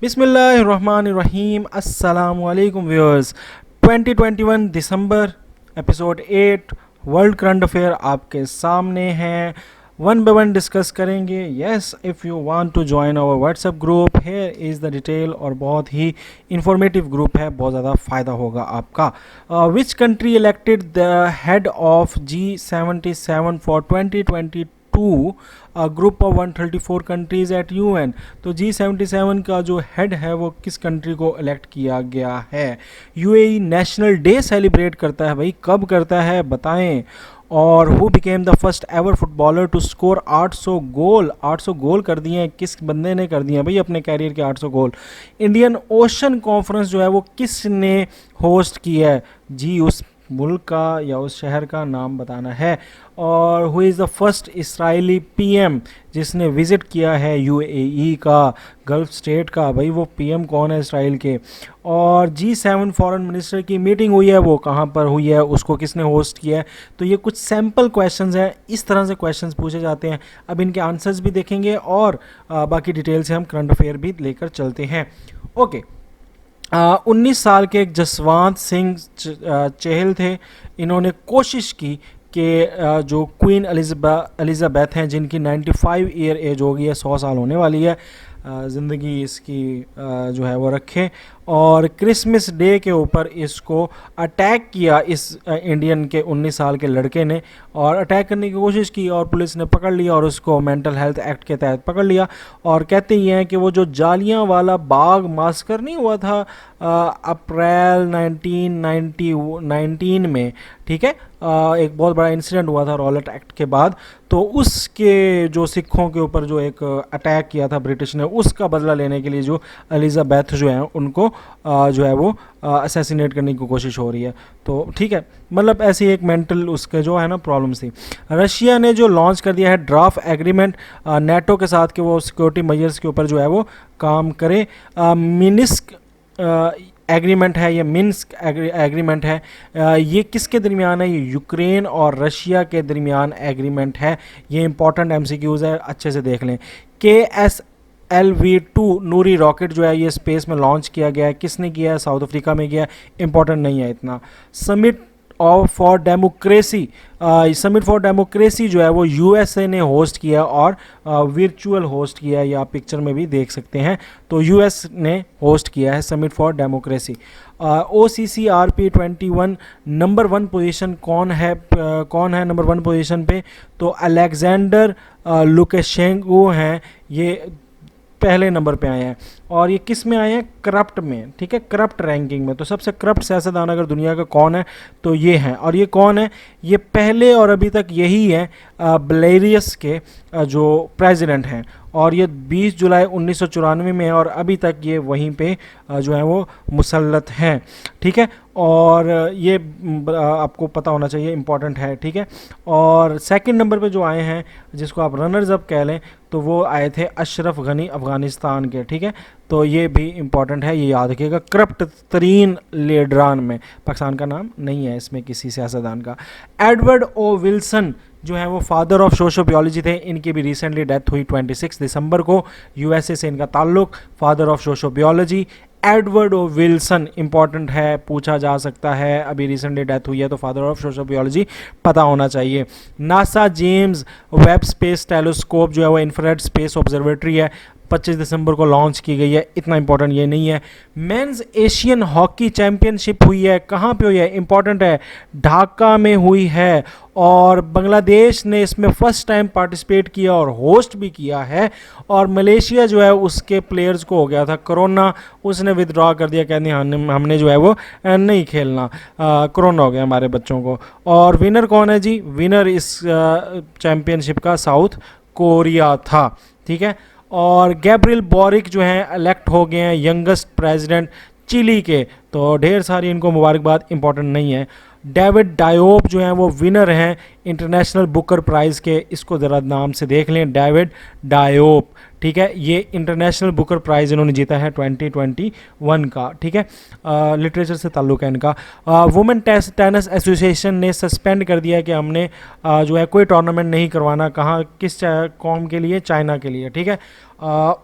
बिस्मिल्लाहिर्रहमानिर्रहीम अस्सलामुअलैकुम व्यूअर्स। 2021 दिसंबर एपिसोड 8 वर्ल्ड करंट अफेयर आपके सामने हैं। वन बाय वन डिस्कस करेंगे। Yes, if you want to join our WhatsApp group, here is the detail. और बहुत ही इंफॉर्मेटिव ग्रुप है, बहुत ज़्यादा फ़ायदा होगा आपका। Which country elected the head of G77 for 2022 group of 134 countries at UN। तो G77 का जो हेड है वो किस कंट्री को इलेक्ट किया गया है। UAE नेशनल डे सेलिब्रेट करता है भाई, कब करता है बताएं। और who became the first ever footballer to score 800 goal. 800 goal कर दिए हैं, किस बंदे ने कर दिए हैं भाई अपने कैरियर के 800 गोल। इंडियन ओशन कॉन्फ्रेंस जो है वो किसने होस्ट किया है जी, उस मुल्क का या उस शहर का नाम बताना है। और who is the first Israeli PM जिसने विज़िट किया है UAE का, गल्फ स्टेट का। भाई वो PM कौन है इसराइल के। और G7 फॉरेन मिनिस्टर की मीटिंग हुई है, वो कहाँ पर हुई है, उसको किसने होस्ट किया है। तो ये कुछ सैम्पल क्वेश्चंस हैं, इस तरह से क्वेश्चंस पूछे जाते हैं। अब इनके आंसर्स भी देखेंगे और बाकी डिटेल से हम करंट अफेयर भी लेकर चलते हैं। ओके, 19 साल के एक जसवंत सिंह चहल थे। इन्होंने कोशिश की कि जो क्वीन एलिज़ाबेथ हैं, जिनकी 95 ईयर एज हो गई है, 100 साल होने वाली है, ज़िंदगी इसकी जो है वो रखें। और क्रिसमस डे के ऊपर इसको अटैक किया इस इंडियन के 19 साल के लड़के ने, और अटैक करने की कोशिश की और पुलिस ने पकड़ लिया और उसको मेंटल हेल्थ एक्ट के तहत पकड़ लिया। और कहते ही हैं कि वो जो जालियांवाला बाग मास्कर नहीं हुआ था अप्रैल 1919 में, ठीक है, एक बहुत बड़ा इंसिडेंट हुआ था रॉलेट एक्ट के बाद। तो उसके जो सिखों के ऊपर जो एक अटैक किया था ब्रिटिश ने, उसका बदला लेने के लिए जो एलिज़ाबेथ जो है उनको जो है वो असैसिनेट करने की कोशिश हो रही है। तो ठीक है, मतलब ऐसी एक मेंटल उसके जो है ना प्रॉब्लम्स थी। रशिया ने जो लॉन्च कर दिया है ड्राफ्ट एग्रीमेंट नेटो के साथ कि वो सिक्योरिटी मेजर्स के ऊपर जो है वो काम करे। मिन्स्क एग्रीमेंट है, ये मिन्स्क एग्रीमेंट है, ये किसके दरमियान है, ये यूक्रेन और रशिया के दरमियान एग्रीमेंट है। ये इंपॉर्टेंट MCQs है, अच्छे से देख लें। KSLV-2 नूरी रॉकेट जो है ये स्पेस में लॉन्च किया गया है, किसने किया है, साउथ अफ्रीका में किया है, इंपॉर्टेंट नहीं है इतना। Summit for democracy, summit for democracy जो है वो USA ने होस्ट किया और वर्चुअल होस्ट किया है, ये आप पिक्चर में भी देख सकते हैं। तो US ने होस्ट किया है summit for democracy. OCCRP 21 number 1 position कौन है नंबर 1 पोजीशन पे, तो अलेक्जेंडर लुकाशेंको हैं, ये पहले नंबर पे आए हैं। और ये किस में आए हैं, करप्ट में, ठीक है, करप्ट रैंकिंग में। तो सबसे करप्ट सियासतदान अगर दुनिया का कौन है तो ये हैं। और ये कौन है, ये पहले और अभी तक यही है बेलारूस के जो प्रेसिडेंट हैं। और ये 20 जुलाई 1994 में है और अभी तक ये वहीं पे जो है वो मुसल्लत हैं, ठीक है। और ये आपको पता होना चाहिए, इंपॉर्टेंट है, ठीक है। और सेकंड नंबर पे जो आए हैं, जिसको आप रनर्स अप कह लें, तो वो आए थे अशरफ गनी अफ़गानिस्तान के, ठीक है। तो ये भी इंपॉर्टेंट है, ये याद रखिएगा। करप्ट तरीन लीडरान में पाकिस्तान का नाम नहीं है इसमें किसी सियासतदान का। एडवर्ड ओ विल्सन जो है वो फादर ऑफ सोशियोबियोलॉजी थे, इनकी भी रिसेंटली डेथ हुई 26 दिसंबर को। USA से इनका ताल्लुक, father of sociobiology Edward O Wilson, important है, पूछा जा सकता है, अभी रिसेंटली डेथ हुई है तो फादर ऑफ सोशियोबियोलॉजी पता होना चाहिए। NASA James Webb space telescope जो है वो इंफ्रारेड स्पेस ऑब्जर्वेटरी है, 25 दिसंबर को लॉन्च की गई है, इतना इंपॉर्टेंट ये नहीं है। मेंस एशियन हॉकी चैंपियनशिप हुई है, कहाँ पे हुई है, इंपॉर्टेंट है, ढाका में हुई है। और बांग्लादेश ने इसमें फर्स्ट टाइम पार्टिसिपेट किया और होस्ट भी किया है। और मलेशिया जो है उसके प्लेयर्स को हो गया था कोरोना, उसने विदड्रॉ कर दिया, कहते हैं हमने जो है वो नहीं खेलना, कोरोना हो गया हमारे बच्चों को। और विनर कौन है जी, विनर इस चैम्पियनशिप का साउथ कोरिया था, ठीक है। और गैब्रियल बोरिक जो हैं इलेक्ट हो गए हैं यंगेस्ट प्रेसिडेंट चिली के, तो ढेर सारी इनको मुबारकबाद, इंपॉर्टेंट नहीं है। डेविड डायोप जो हैं वो विनर हैं इंटरनेशनल बुकर प्राइज़ के, इसको ज़रा नाम से देख लें, डेविड डायोप, ठीक है। ये इंटरनेशनल बुकर प्राइज़ इन्होंने जीता है 2021 का, ठीक है। लिटरेचर से ताल्लुक़ है इनका। वुमेन टेनिस एसोसिएशन ने सस्पेंड कर दिया कि हमने जो है कोई टूर्नामेंट नहीं करवाना, कहाँ किस कौम के लिए, चाइना के लिए, ठीक है।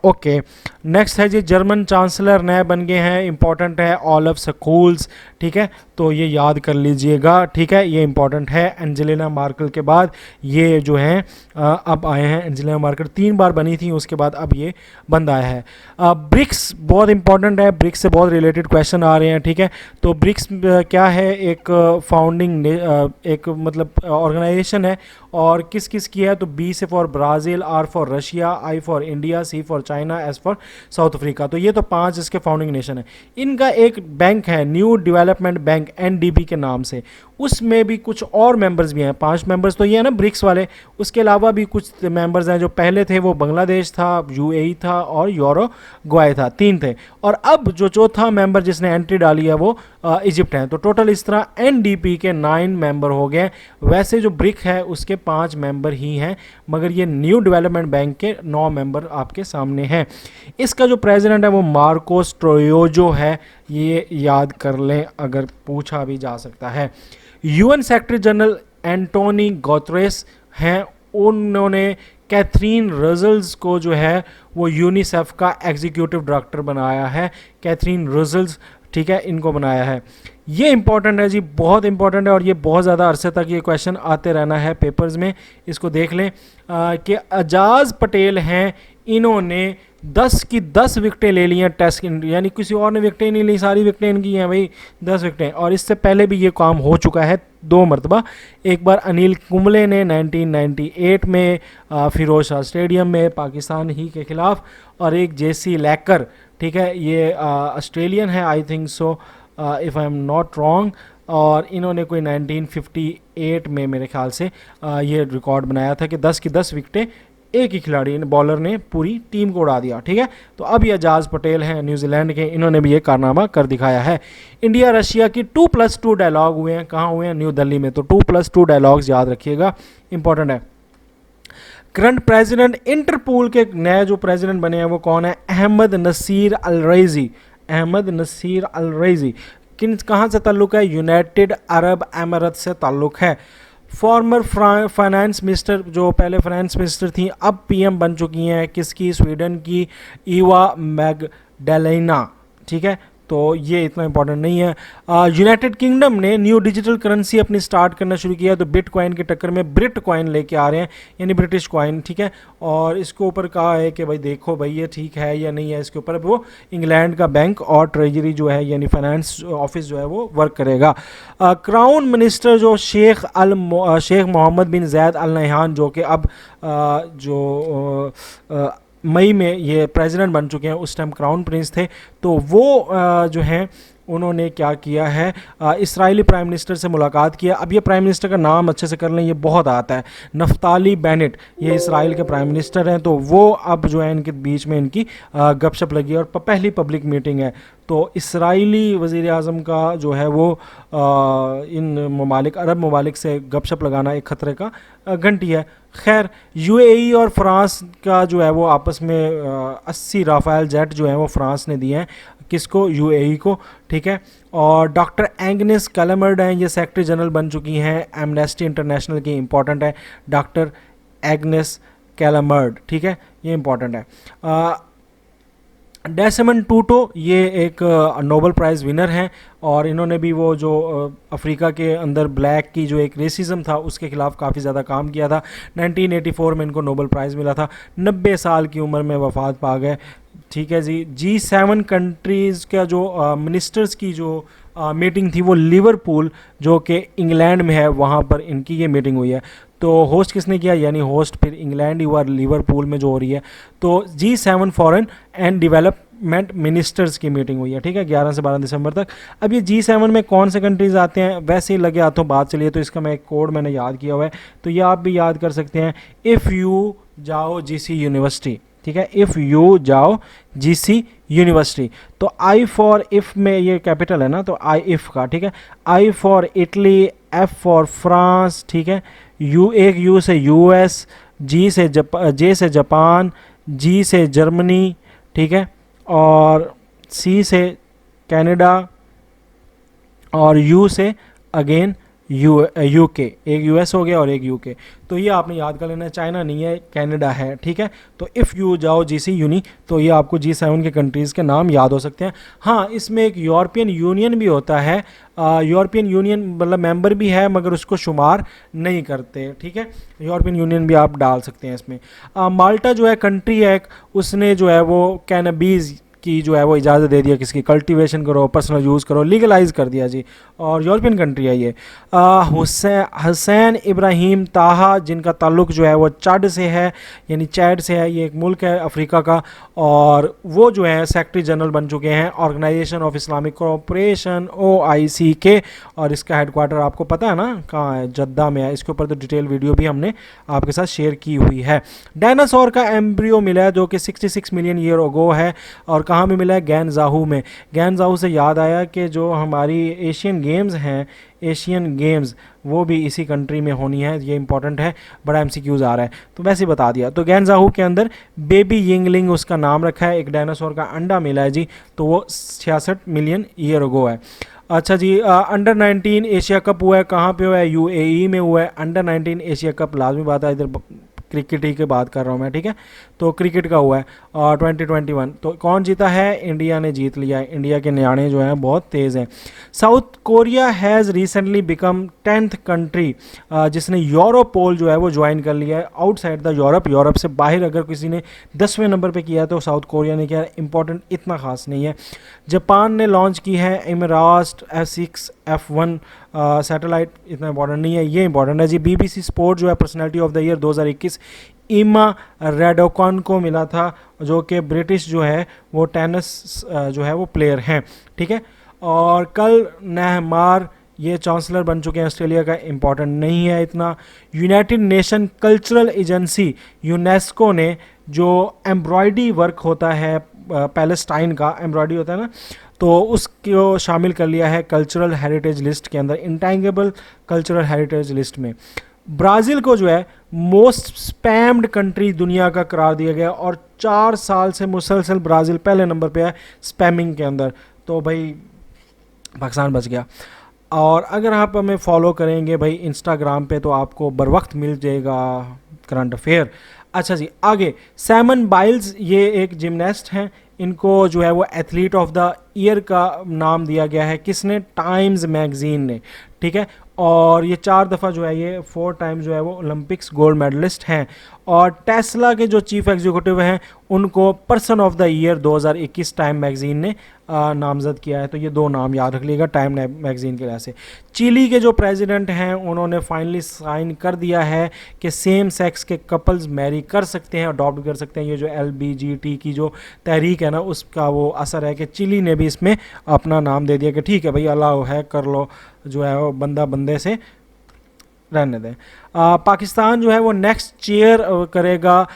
ओके, नेक्स्ट है जी, जर्मन चांसलर नए बन गए हैं, इंपॉर्टेंट है, ऑल ऑफ स्कूल्स, ठीक है, तो ये याद कर लीजिएगा, ठीक है, ये इंपॉर्टेंट है। एंजेलिना मार्कल के बाद ये जो हैं अब आए हैं। एंजेलिना मार्कल 3 बार बनी थी, उसके बाद अब ये बंद आया है। ब्रिक्स बहुत इंपॉर्टेंट है, ब्रिक्स से बहुत रिलेटेड क्वेश्चन आ रहे हैं, ठीक है। तो ब्रिक्स क्या है, एक फाउंडिंग एक मतलब ऑर्गेनाइजेशन है, और किस किस की है, तो बी से for Brazil, R for Russia, I for India, C for China, S for South Africa. तो ये तो 5 इसके फाउंडिंग नेशन है। इनका एक बैंक है, न्यू डेवलपमेंट बैंक, एनडीबी के नाम से, उसमें भी कुछ और मेंबर्स भी हैं। 5 मेंबर्स तो ये है ना ब्रिक्स वाले, उसके अलावा भी कुछ मेंबर्स हैं। जो पहले थे वो बांग्लादेश था, यूएई था और यूरुग्वे था, 3 थे। और अब जो चौथा मेंबर जिसने एंट्री डाली है वो इजिप्ट है। तो टोटल इस तरह एनडीपी के 9 मेंबर हो गए। वैसे जो ब्रिक है उसके 5 मेंबर ही हैं, मगर ये न्यू डेवलपमेंट बैंक के 9 मेंबर आपके सामने हैं। इसका जो प्रेसिडेंट है वो मार्कोस ट्रोयोजो है, ये याद कर लें, अगर पूछा भी जा सकता है। UN secretary general Antonio Guterres हैं, उन्होंने कैथरीन रजल्स को जो है वो यूनिसेफ का एग्जीक्यूटिव डायरेक्टर बनाया है। कैथरीन रजल्स, ठीक है, इनको बनाया है। ये इंपॉर्टेंट है जी, बहुत इंपॉर्टेंट है, और ये बहुत ज़्यादा अरसे तक ये क्वेश्चन आते रहना है पेपर्स में। इसको देख लें कि अजाज पटेल हैं, इन्होंने 10 की 10 विकेटें ले ली हैं टेस्ट, यानी किसी और ने विकेटें नहीं ली, सारी विकेटें इनकी हैं भाई, 10 विकेटें। और इससे पहले भी ये काम हो चुका है 2 मरतबा। एक बार अनिल कुंबले ने 1998 में फिरोज शाह स्टेडियम में पाकिस्तान ही के ख़िलाफ़, और एक जेसी लैकर, ठीक है, ये ऑस्ट्रेलियन है, I think so, if I am not wrong, और इन्होंने कोई 1958 में मेरे ख्याल से ये रिकॉर्ड बनाया था कि 10 की 10 विकेटें एक ही खिलाड़ी बॉलर ने पूरी टीम को उड़ा दिया, ठीक है। तो अब ये एजाज पटेल हैं न्यूजीलैंड के, इन्होंने भी ये कारनामा कर दिखाया है। इंडिया रशिया की 2+2 डायलॉग हुए हैं, कहाँ हुए हैं, न्यू दिल्ली में। तो 2+2 डायलॉग्स याद रखिएगा, इंपॉर्टेंट है। करंट प्रेसिडेंट, इंटरपोल के नए जो प्रेसिडेंट बने हैं वो कौन है, अहमद नसीर अल रईज़ी। अहमद नसीर अल रईज़ी कहाँ से ताल्लुक़ है, यूनाइटेड अरब अमीरात से ताल्लुक़ है। फॉर्मर फाइनेंस मिनिस्टर, जो पहले फाइनेंस मिनिस्टर थी, अब पीएम बन चुकी हैं, किसकी, स्वीडन की, ईवा मैगडालेना, ठीक है। तो ये इतना इंपॉर्टेंट नहीं है। यूनाइटेड किंगडम ने न्यू डिजिटल करेंसी अपनी स्टार्ट करना शुरू किया, तो बिटकॉइन के टक्कर में ब्रिट कॉइन लेके आ रहे हैं, यानी ब्रिटिश कॉइन, ठीक है। और इसके ऊपर कहा है कि भाई देखो भाई ये ठीक है या नहीं है, इसके ऊपर वो इंग्लैंड का बैंक और ट्रेजरी जो है यानी फाइनेंस ऑफिस जो है वो वर्क करेगा। क्राउन मिनिस्टर जो शेख मोहम्मद बिन जैद अल नहयान, जो कि अब मई में ये प्रेसिडेंट बन चुके हैं, उस टाइम क्राउन प्रिंस थे, तो वो जो हैं उन्होंने क्या किया है, इस्राएली प्राइम मिनिस्टर से मुलाकात किया। अब ये प्राइम मिनिस्टर का नाम अच्छे से कर लें, ये बहुत आता है, नफ्ताली बेनेट, ये इस्राएल के प्राइम मिनिस्टर हैं। तो वो अब जो है इनके बीच में इनकी गपशप लगी और पहली पब्लिक मीटिंग है। तो इस्राएली वज़ीर आज़म का जो है वो इन ममालिक, अरब ममालिक से गपशप लगाना एक ख़तरे का घंटी है। खैर, यूएई और फ्रांस का जो है वो आपस में 80 राफेल जेट जो है वो फ्रांस ने दिए हैं, किसको, यूएई को, ठीक है। और डॉक्टर एग्नेस कैलमर्ड हैं, ये सेक्रेटरी जनरल बन चुकी हैं एमनेस्टी इंटरनेशनल की, इंपॉर्टेंट है, डॉक्टर एग्नेस कैलमर्ड, ठीक है, ये इंपॉर्टेंट है। डेसमंड टूटो, ये एक नोबेल प्राइज़ विनर हैं, और इन्होंने भी वो जो अफ्रीका के अंदर ब्लैक की जो एक रेसिज्म था उसके ख़िलाफ़ काफ़ी ज़्यादा काम किया था। 1984 में इनको नोबेल प्राइज़ मिला था, 90 साल की उम्र में वफ़ात पा गए, ठीक है जी। G7 कंट्रीज़ का जो मिनिस्टर्स की जो मीटिंग थी वो लिवरपूल, जो कि इंग्लैंड में है, वहाँ पर इनकी ये मीटिंग हुई है। तो होस्ट किसने किया, यानी होस्ट फिर इंग्लैंड ही हुआ, लिवरपूल में जो हो रही है। तो G7 foreign and development ministers की मीटिंग हुई है, ठीक है, 11 से 12 दिसंबर तक। अब ये G7 में कौन से कंट्रीज़ आते हैं, वैसे ही लगे हाथों बात चलिए, तो इसका मैं एक कोड मैंने याद किया हुआ है, तो ये आप भी याद कर सकते हैं। इफ़ यू जाओ GC यूनिवर्सिटी, ठीक है, इफ़ यू जाओ GC यूनिवर्सिटी, तो आई फॉर इफ़ में ये कैपिटल है ना, तो आई इफ़ का, ठीक है, I for Italy, F for France, ठीक है, यू, एक यू से US, जे से जापान, जी से जर्मनी, ठीक है, और सी से कनाडा, और यू से अगेन यूके, एक यूएस हो गया और एक यूके। तो ये आपने याद कर लेना है, चाइना नहीं है, कनाडा है, ठीक है। तो इफ़ यू जाओ जीसी यूनी तो ये आपको G7 के कंट्रीज़ के नाम याद हो सकते हैं। हाँ, इसमें एक यूरोपियन यूनियन भी होता है, यूरोपियन यूनियन मतलब मेंबर भी है मगर उसको शुमार नहीं करते, ठीक है। यूरोपियन यूनियन भी आप डाल सकते हैं इसमें। माल्टा जो है कंट्री है एक, उसने जो है वो कैनबीज़ की जो है वो इजाज़त दे दिया, किसकी कल्टीवेशन करो, पर्सनल यूज़ करो, लीगलाइज कर दिया जी, और यूरोपियन कंट्री है ये। हुसैन इब्राहिम ताहा, जिनका ताल्लुक़ जो है वो चड से है, यानी चैड से है, ये एक मुल्क है अफ्रीका का, और वो जो है सेक्रेटरी जनरल बन चुके हैं organisation of Islamic cooperation OIC के, और इसका हेडक्वार्टर आपको पता है ना कहाँ है, जद्दा में है। इसके ऊपर तो डिटेल वीडियो भी हमने आपके साथ शेयर की हुई है। डायनासोर का एम्ब्रियो मिला है जो कि 66 मिलियन ईयर अगो है, और कहाँ में मिला है, गैनजाहू में। गैनजाहू से याद आया कि जो हमारी एशियन गेम्स हैं, एशियन गेम्स वो भी इसी कंट्री में होनी है, ये इंपॉर्टेंट है, बड़ा MCQs आ रहा है तो वैसे ही बता दिया। तो गैनजाहू के अंदर बेबी यिंगलिंग उसका नाम रखा है, एक डायनासोर का अंडा मिला है जी, तो वो 66 मिलियन ईयर अगो है। अच्छा जी, अंडर 19 एशिया कप हुआ है, कहाँ पे हुआ है, UAE में हुआ है। अंडर 19 एशिया कप, लाजमी बात है, इधर क्रिकेट ही की बात कर रहा हूँ मैं, ठीक है। तो क्रिकेट का हुआ है 2021, तो कौन जीता है, इंडिया ने जीत लिया है। इंडिया के न्याणे जो हैं बहुत तेज़ हैं। South Korea has recently become 10th country, जिसने यूरोपोल जो है वो ज्वाइन कर लिया है आउटसाइड द यूरोप। यूरोप से बाहर अगर किसी ने 10वें नंबर पे किया है तो साउथ कोरिया ने किया है, इंपॉर्टेंट इतना खास नहीं है। जापान ने लॉन्च की है इमरास्ट F6 F1 सैटेलाइट, इतना इंपॉर्टेंट नहीं है, ये इंपॉर्टेंट है जी। BBC स्पोर्ट जो है पर्सनैलिटी ऑफ द ईयर 2021 इमा रेडोकॉन को मिला था, जो कि ब्रिटिश जो है वो टेनिस जो है वो प्लेयर हैं, ठीक है। और कल नेहमार ये चांसलर बन चुके हैं ऑस्ट्रेलिया का, इंपॉर्टेंट नहीं है इतना। United nation cultural agency UNESCO ने जो एम्ब्रॉयडरी वर्क होता है, पैलेस्टाइन का एम्ब्रॉयडरी होता है ना, तो उसको शामिल कर लिया है कल्चरल हेरिटेज लिस्ट के अंदर, इंटैंगिबल कल्चरल हेरिटेज लिस्ट में। ब्राज़ील को जो है मोस्ट स्पैम्ड कंट्री दुनिया का करार दिया गया, और 4 साल से मुसलसल ब्राज़ील पहले नंबर पे है स्पैमिंग के अंदर, तो भाई पाकिस्तान बच गया। और अगर आप हमें फॉलो करेंगे भाई इंस्टाग्राम पे तो आपको बर वक्त मिल जाएगा करंट अफेयर। अच्छा जी, आगे सैमन बाइल्स, ये एक जिमनास्ट हैं, इनको जो है वो एथलीट ऑफ द ईयर का नाम दिया गया है, किसने, टाइम्स मैगजीन ने, ठीक है। और ये 4 दफ़ा जो है ये 4 टाइम जो है वो ओलंपिक्स गोल्ड मेडलिस्ट हैं। और टेस्ला के जो चीफ एग्जीक्यूटिव हैं उनको person of the year 2021 time magazine ने नामजद किया है। तो ये 2 नाम याद रख लीजिएगा टाइम मैगजीन के वजह से। चिली के जो प्रेसिडेंट हैं उन्होंने फाइनली साइन कर दिया है कि सेम सेक्स के कपल्स मैरी कर सकते हैं, अडॉप्ट कर सकते हैं। ये जो LBGT की जो तहरीक है ना उसका वो असर है कि चिली ने भी इसमें अपना नाम दे दिया कि ठीक है भाई अलाउ है, कर लो, जो है वो बंदा बंदे से रहने दें। पाकिस्तान जो है वो नेक्स्ट चेयर करेगा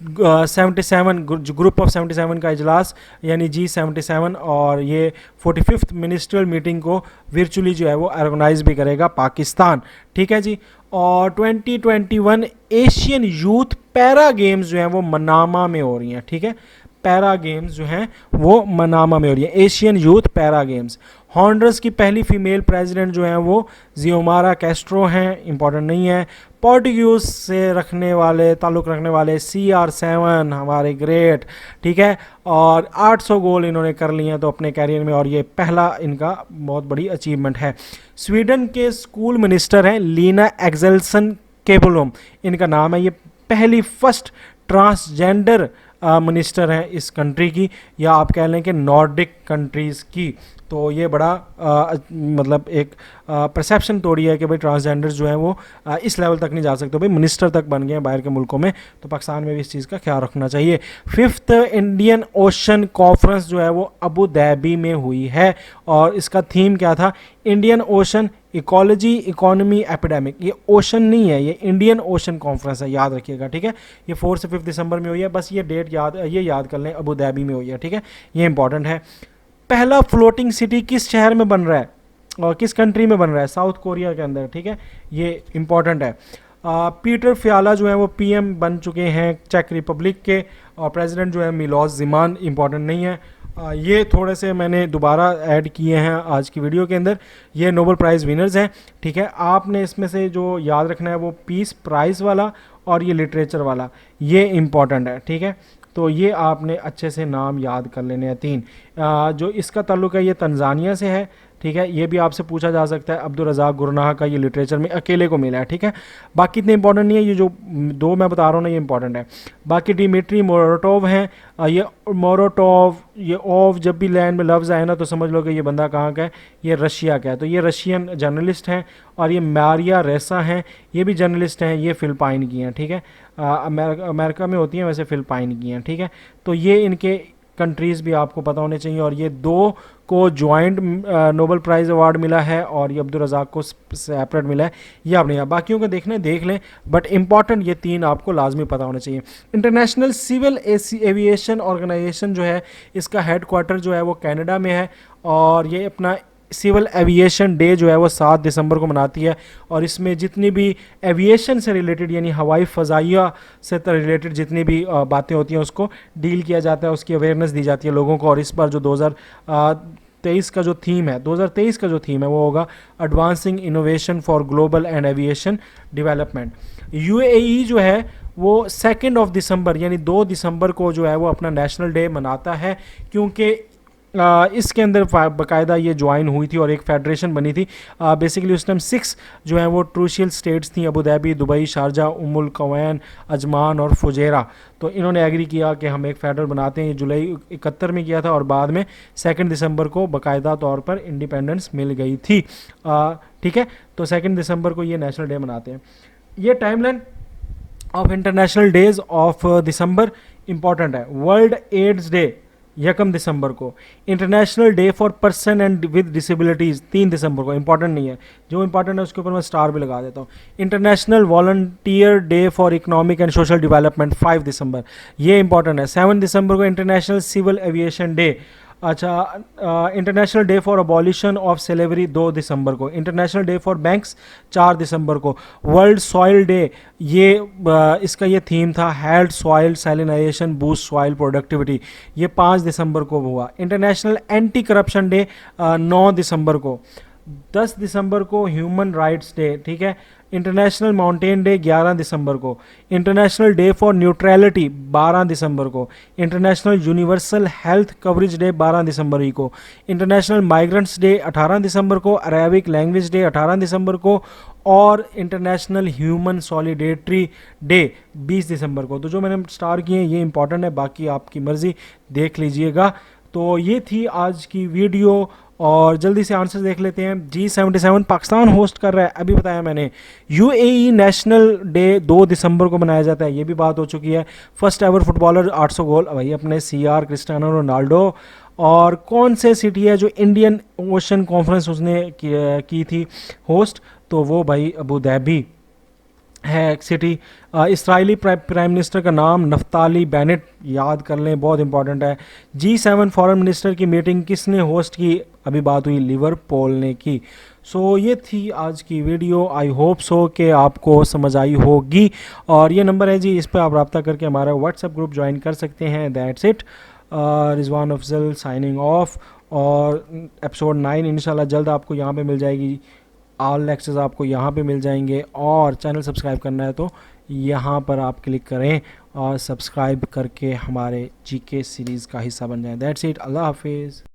77 ग्रुप ऑफ 77 का इजलास, यानी G77, और ये 45th मिनिस्ट्रियल मीटिंग को वर्चुअली जो है वो ऑर्गेनाइज भी करेगा पाकिस्तान, ठीक है जी। और 2021 एशियन यूथ पैरा गेम्स जो हैं वो मनामा में हो रही हैं, ठीक है। पैरा गेम्स जो हैं वो मनामा में हो रही है, एशियन यूथ पैरा गेम्स। हॉन्डुरस की पहली फीमेल प्रेसिडेंट जो हैं वो जियोमारा कैस्ट्रो हैं, इंपॉर्टेंट नहीं है। पोर्टुगीज से ताल्लुक़ रखने वाले CR7 हमारे ग्रेट, ठीक है, और 800 गोल इन्होंने कर लिए हैं तो अपने कैरियर में, और ये पहला इनका बहुत बड़ी अचीवमेंट है। स्वीडन के स्कूल मिनिस्टर हैं लीना एक्सेल्सन केबुलम, इनका नाम है, ये पहली फर्स्ट ट्रांसजेंडर मिनिस्टर हैं इस कंट्री की, या आप कह लें कि नॉर्डिक कंट्रीज़ की। तो ये बड़ा मतलब एक परसेप्शन तोड़ी है कि भाई ट्रांसजेंडर्स जो हैं वो इस लेवल तक नहीं जा सकते, भाई मिनिस्टर तक बन गए हैं बाहर के मुल्कों में, तो पाकिस्तान में भी इस चीज़ का ख्याल रखना चाहिए। 5th इंडियन ओशन कॉन्फ्रेंस जो है वो अबू धाबी में हुई है, और इसका थीम क्या था, Indian ocean ecology economy epidemic. ये ओशन नहीं है, ये इंडियन ओशन कॉन्फ्रेंस है, याद रखिएगा, ठीक है। ये 4 से 5 दिसंबर में हुई है, बस ये डेट याद कर लें, अबू धाबी में हुई है, ठीक है, ये इंपॉर्टेंट है। पहला फ्लोटिंग सिटी किस शहर में बन रहा है और किस कंट्री में बन रहा है, साउथ कोरिया के अंदर, ठीक है, ये इंपॉर्टेंट है। पीटर फियाला जो है वो पीएम बन चुके हैं चेक रिपब्लिक के, और प्रेसिडेंट जो है मिलोस ज़िमान, इंपॉर्टेंट नहीं है। ये थोड़े से मैंने दोबारा ऐड किए हैं आज की वीडियो के अंदर। ये नोबेल प्राइज़ विनर्स हैं, ठीक है। आपने इसमें से जो याद रखना है वो पीस प्राइज़ वाला और ये लिटरेचर वाला, ये इम्पॉर्टेंट है, ठीक है। तो ये आपने अच्छे से नाम याद कर लेने हैं तीन। जो इसका ताल्लुक़ है ये तंजानिया से है, ठीक है। ये भी आपसे पूछा जा सकता है। अब्दुल रज़ाक गुरनाह का ये लिटरेचर में अकेले को मिला है, ठीक है। बाकी इतने इंपॉर्टेंट नहीं है, ये जो दो मैं बता रहा हूँ ना ये इंपॉर्टेंट है। बाकी डिमिट्री मोरोटोव हैं, ये मोरोटोव, ये ओव जब भी लैंड में लफ्ज़ आए ना तो समझ लो कि ये बंदा कहाँ का है, ये रशिया का है। तो ये रशियन जर्नलिस्ट हैं। और ये मारिया रेसा हैं, ये भी जर्नलिस्ट हैं, ये फ़िलिपाइन की हैं, ठीक है। अमेरिका में होती हैं वैसे, फ़िलिपाइन की हैं, ठीक है। तो ये इनके कंट्रीज़ भी आपको पता होने चाहिए। और ये दो को जॉइंट नोबेल प्राइज़ अवार्ड मिला है और ये अब्दुल रज़ाक को सेपरेट मिला है। ये आपने यहाँ बाकियों को देखना है देख लें, बट इंपॉर्टेंट ये तीन आपको लाजमी पता होना चाहिए। इंटरनेशनल सिविल एविएशन ऑर्गेनाइजेशन जो है, इसका हेड क्वार्टर जो है वो कनाडा में है। और ये अपना सिविल एविएशन डे जो है वो 7 दिसंबर को मनाती है। और इसमें जितनी भी एविएशन से रिलेटेड यानी हवाई फ़ज़ाइया से रिलेटेड जितनी भी बातें होती हैं उसको डील किया जाता है, उसकी अवेयरनेस दी जाती है लोगों को। और इस बार जो 2023 का जो थीम है, 2023 का जो थीम है वो होगा advancing innovation for global and aviation development. UAE जो है वो 2 दिसंबर यानी 2 दिसंबर को जो है वो अपना नेशनल डे मनाता है, क्योंकि इसके अंदर बाकायदा ये ज्वाइन हुई थी और एक फेडरेशन बनी थी। बेसिकली उस टाइम 6 जो है वो क्रूशियल स्टेट्स थी, Abu Dhabi, Dubai, Sharjah, Umm al Quwain, Ajman और फुजेरा। तो इन्होंने एग्री किया कि हम एक फेडरल बनाते हैं। ये जुलाई 71 में किया था और बाद में 2 दिसंबर को बाकायदा तौर पर इंडिपेंडेंस मिल गई थी, ठीक है। तो 2 दिसंबर को ये नेशनल डे मनाते हैं। ये timeline of international days of December important है। वर्ल्ड एड्स डे 1 दिसंबर को, international day for person and with disabilities 3 दिसंबर को, इंपॉर्टेंट नहीं है, जो इंपॉर्टेंट है उसके ऊपर मैं स्टार भी लगा देता हूँ। International volunteer day for economic and social development 5 दिसंबर, ये इंपॉर्टेंट है। 7 दिसंबर को इंटरनेशनल सिविल एविएशन डे। अच्छा, international day for abolition of slavery 2 दिसंबर को। इंटरनेशनल डे फॉर बैंक्स 4 दिसंबर को। वर्ल्ड सॉइल डे, ये इसका ये थीम था health soil salinization boost soil productivity, ये 5 दिसंबर को हुआ। इंटरनेशनल एंटी करप्शन डे 9 दिसंबर को। 10 दिसंबर को ह्यूमन राइट्स डे, ठीक है। इंटरनेशनल माउंटेन डे 11 दिसंबर को। इंटरनेशनल डे फॉर न्यूट्रलिटी 12 दिसंबर को। International universal health coverage day 12 दिसंबर ही को। इंटरनेशनल माइग्रेंट्स डे 18 दिसंबर को। अरेबिक लैंग्वेज डे 18 दिसंबर को। और इंटरनेशनल ह्यूमन सॉलिडेरिटी डे 20 दिसंबर को। तो जो मैंने स्टार किए हैं ये इंपॉर्टेंट है, बाकी आपकी मर्ज़ी देख लीजिएगा। तो ये थी आज की वीडियो और जल्दी से आंसर देख लेते हैं। G77 पाकिस्तान होस्ट कर रहा है, अभी बताया मैंने। यूएई नेशनल डे 2 दिसंबर को मनाया जाता है, ये भी बात हो चुकी है। फर्स्ट एवर फुटबॉलर 800 गोल भाई अपने CR क्रिस्टियानो रोनाल्डो। और कौन से सिटी है जो इंडियन ओशन कॉन्फ्रेंस उसने की थी होस्ट, तो वो भाई अबू धाबी है एक सिटी। इसराइली प्राइम मिनिस्टर का नाम नफ्ताली बेनेट, याद कर लें, बहुत इंपॉर्टेंट है। G7 फॉरेन मिनिस्टर की मीटिंग किसने होस्ट की, अभी बात हुई लिवरपूल ने की। सो ये थी आज की वीडियो, आई होप सो कि आपको समझ आई होगी। और ये नंबर है जी, इस पर आप रब्ता करके हमारा व्हाट्सएप ग्रुप ज्वाइन कर सकते हैं। That's it, Rizwan Afzal signing off. और एपिसोड 9 इंशाल्लाह जल्द आपको यहाँ पे मिल जाएगी। ऑल लेक्चर्स आपको यहाँ पे मिल जाएंगे। और चैनल सब्सक्राइब करना है तो यहाँ पर आप क्लिक करें और सब्सक्राइब करके हमारे GK सीरीज़ का हिस्सा बन जाएं। दैट्स इट, अल्लाह हाफिज़।